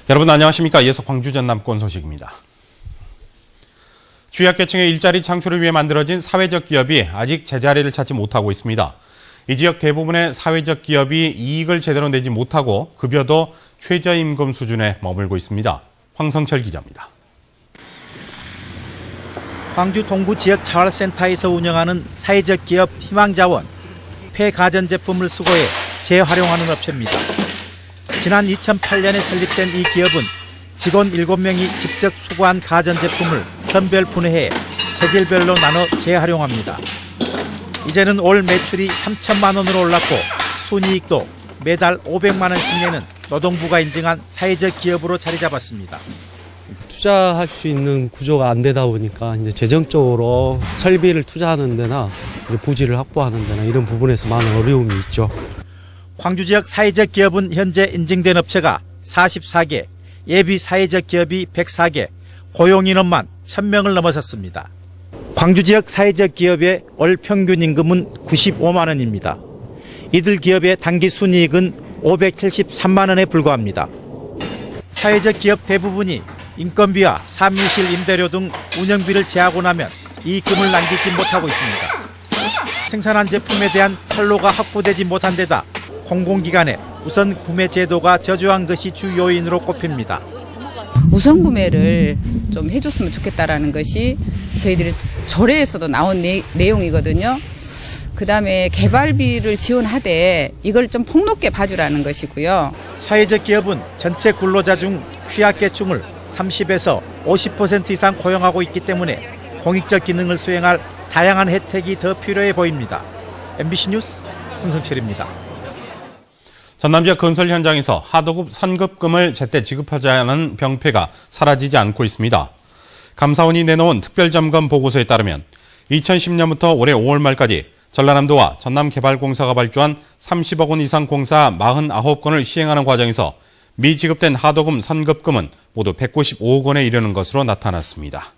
여러분 안녕하십니까. 이어서 광주 전남권 소식입니다. 취약계층의 일자리 창출을 위해 만들어진 사회적 기업이 아직 제자리를 찾지 못하고 있습니다. 이 지역 대부분의 사회적 기업이 이익을 제대로 내지 못하고 급여도 최저임금 수준에 머물고 있습니다. 황성철 기자입니다. 광주 동구 지역 자활센터에서 운영하는 사회적 기업 희망자원, 폐가전제품을 수거해 재활용하는 업체입니다. 지난 2008년에 설립된 이 기업은 직원 7명이 직접 수거한 가전제품을 선별 분해해 재질별로 나눠 재활용합니다. 이제는 올 매출이 3천만 원으로 올랐고 순이익도 매달 500만 원씩 내는 노동부가 인증한 사회적 기업으로 자리 잡았습니다. 투자할 수 있는 구조가 안 되다 보니까 이제 재정적으로 설비를 투자하는 데나 부지를 확보하는 데나 이런 부분에서 많은 어려움이 있죠. 광주 지역 사회적 기업은 현재 인증된 업체가 44개, 예비 사회적 기업이 104개, 고용 인원만 1000명을 넘어섰습니다. 광주 지역 사회적 기업의 월 평균 임금은 95만 원입니다. 이들 기업의 단기 순이익은 573만 원에 불과합니다. 사회적 기업 대부분이 인건비와 사무실 임대료 등 운영비를 제하고 나면 이익금을 남기지 못하고 있습니다. 생산한 제품에 대한 판로가 확보되지 못한 데다 공공기관의 우선 구매 제도가 저조한 것이 주 요인으로 꼽힙니다. 우선 구매를 좀 해줬으면 좋겠다라는 것이 저희들이 조례에서도 나온 내용이거든요. 그다음에 개발비를 지원하되 이걸 좀 폭넓게 봐주라는 것이고요. 사회적 기업은 전체 근로자 중 취약계층을 30에서 50% 이상 고용하고 있기 때문에 공익적 기능을 수행할 다양한 혜택이 더 필요해 보입니다. MBC 뉴스 홍성철입니다. 전남 지역 건설 현장에서 하도급 선급금을 제때 지급하지 않은 병폐가 사라지지 않고 있습니다. 감사원이 내놓은 특별점검 보고서에 따르면 2010년부터 올해 5월 말까지 전라남도와 전남개발공사가 발주한 30억 원 이상 공사 49건을 시행하는 과정에서 미지급된 하도급 선급금은 모두 195억 원에 이르는 것으로 나타났습니다.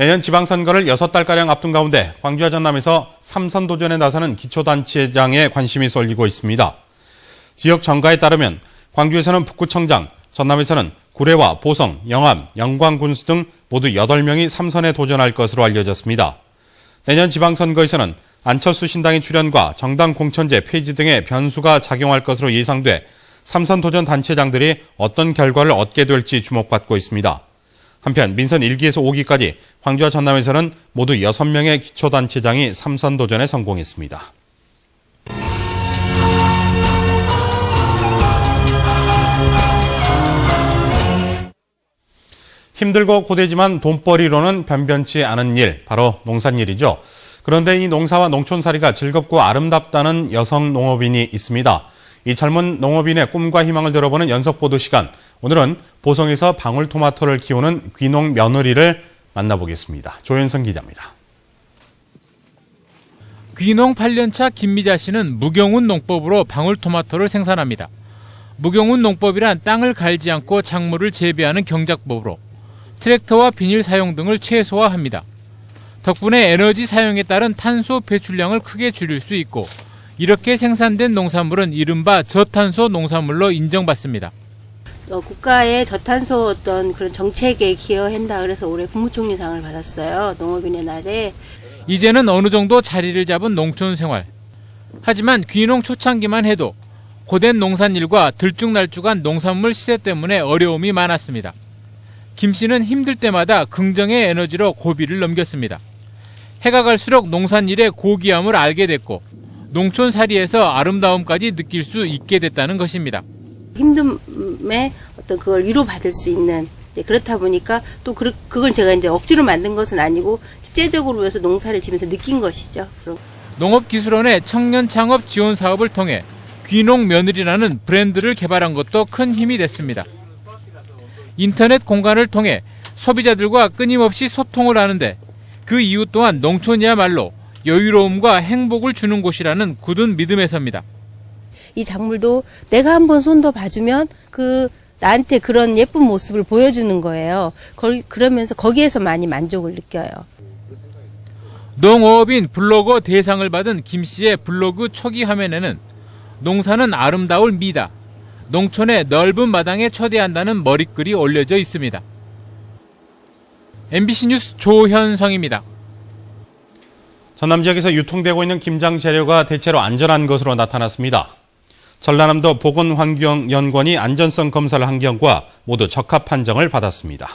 내년 지방선거를 6달가량 앞둔 가운데 광주와 전남에서 삼선 도전에 나서는 기초단체장에 관심이 쏠리고 있습니다. 지역 정가에 따르면 광주에서는 북구청장, 전남에서는 구례와 보성, 영암, 영광군수 등 모두 8명이 삼선에 도전할 것으로 알려졌습니다. 내년 지방선거에서는 안철수 신당의 출연과 정당 공천제 폐지 등의 변수가 작용할 것으로 예상돼 삼선 도전 단체장들이 어떤 결과를 얻게 될지 주목받고 있습니다. 한편 민선 1기에서 5기까지 광주와 전남에서는 모두 6명의 기초단체장이 삼선 도전에 성공했습니다. 힘들고 고되지만 돈벌이로는 변변치 않은 일, 바로 농산일이죠. 그런데 이 농사와 농촌살이가 즐겁고 아름답다는 여성 농업인이 있습니다. 이 젊은 농업인의 꿈과 희망을 들어보는 연속보도 시간. 오늘은 보성에서 방울토마토를 키우는 귀농 며느리를 만나보겠습니다. 조현성 기자입니다. 귀농 8년차 김미자 씨는 무경운 농법으로 방울토마토를 생산합니다. 무경운 농법이란 땅을 갈지 않고 작물을 재배하는 경작법으로 트랙터와 비닐 사용 등을 최소화합니다. 덕분에 에너지 사용에 따른 탄소 배출량을 크게 줄일 수 있고 이렇게 생산된 농산물은 이른바 저탄소 농산물로 인정받습니다. 국가의 저탄소 어떤 그런 정책에 기여한다 그래서 올해 국무총리상을 받았어요. 농업인의 날에. 이제는 어느 정도 자리를 잡은 농촌 생활. 하지만 귀농 초창기만 해도 고된 농산일과 들쭉날쭉한 농산물 시세 때문에 어려움이 많았습니다. 김 씨는 힘들 때마다 긍정의 에너지로 고비를 넘겼습니다. 해가 갈수록 농산일의 고귀함을 알게 됐고 농촌살이에서 아름다움까지 느낄 수 있게 됐다는 것입니다. 힘듦에 어떤 그걸 위로받을 수 있는 그렇다 보니까 또 그걸 제가 이제 억지로 만든 것은 아니고 실제적으로 위해서 농사를 지면서 느낀 것이죠. 농업기술원의 청년 창업 지원 사업을 통해 귀농 며느리라는 브랜드를 개발한 것도 큰 힘이 됐습니다. 인터넷 공간을 통해 소비자들과 끊임없이 소통을 하는데 그 이유 또한 농촌이야말로 여유로움과 행복을 주는 곳이라는 굳은 믿음에서입니다. 이 작물도 내가 한번 손 더 봐주면 나한테 그런 예쁜 모습을 보여주는 거예요. 그러면서 거기에서 많이 만족을 느껴요. 농어업인 블로거 대상을 받은 김 씨의 블로그 초기 화면에는 농사는 아름다울 미다, 농촌의 넓은 마당에 처대한다는 머릿글이 올려져 있습니다. MBC 뉴스 조현성입니다. 전남 지역에서 유통되고 있는 김장 재료가 대체로 안전한 것으로 나타났습니다. 전라남도 보건환경연구원이 안전성 검사를 한 결과 모두 적합 판정을 받았습니다.